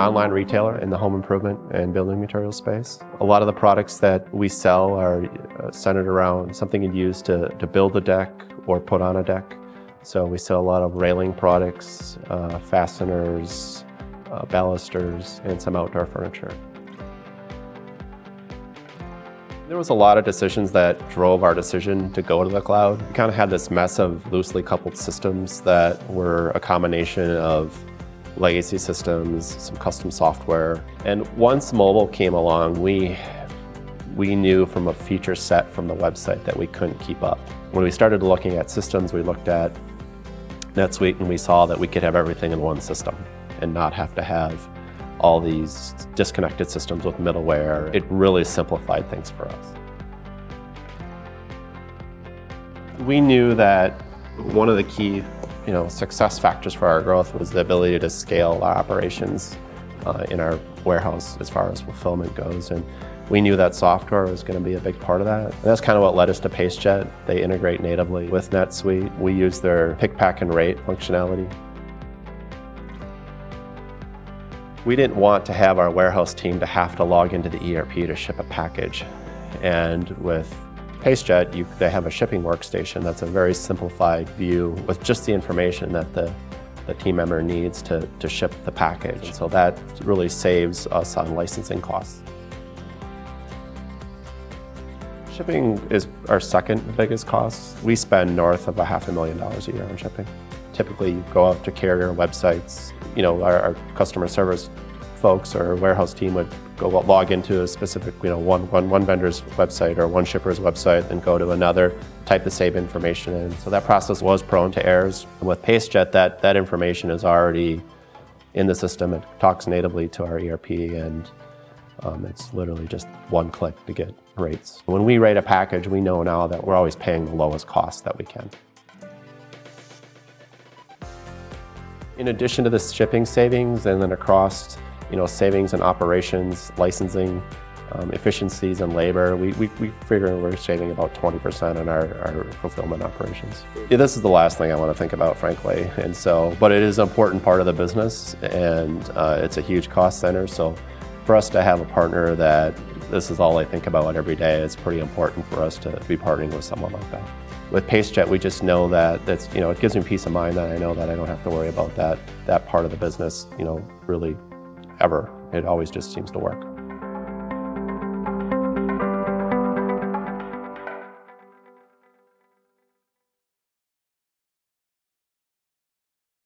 online retailer in the home improvement and building material space. A lot of the products that we sell are centered around something you'd use to build a deck or put on a deck. So we sell a lot of railing products, fasteners, balusters, and some outdoor furniture. There was a lot of decisions that drove our decision to go to the cloud. We kind of had this mess of loosely coupled systems that were a combination of legacy systems, some custom software. And once mobile came along, we knew from a feature set from the website that we couldn't keep up. When we started looking at systems, we looked at NetSuite and we saw that we could have everything in one system and not have to have all these disconnected systems with middleware. It really simplified things for us. We knew that one of the key success factors for our growth was the ability to scale our operations in our warehouse as far as fulfillment goes. And we knew that software was going to be a big part of that. And that's kind of what led us to Pacejet. They integrate natively with NetSuite. We use their pick, pack, and rate functionality. We didn't want to have our warehouse team to have to log into the ERP to ship a package. And with Pacejet, they have a shipping workstation that's a very simplified view with just the information that the team member needs to ship the package. And so that really saves us on licensing costs. Shipping is our second biggest cost. We spend north of $500,000 a year on shipping. Typically, you go out to carrier websites. Our customer service folks or warehouse team would go log into a specific, one vendor's website or one shipper's website and go to another, type the same information in. So that process was prone to errors. With Pacejet, that information is already in the system. It talks natively to our ERP, and it's literally just one click to get rates. When we rate a package, we know now that we're always paying the lowest cost that we can. In addition to the shipping savings, and then across savings in operations, licensing, efficiencies in labor, we figure we're saving about 20% on our fulfillment operations. This is the last thing I want to think about, frankly, but it is an important part of the business, and it's a huge cost center. So for us to have a partner that this is all they think about every day, it's pretty important for us to be partnering with someone like that. With Pacejet, we just know that it gives me peace of mind that I know that I don't have to worry about that part of the business, really ever. It always just seems to work.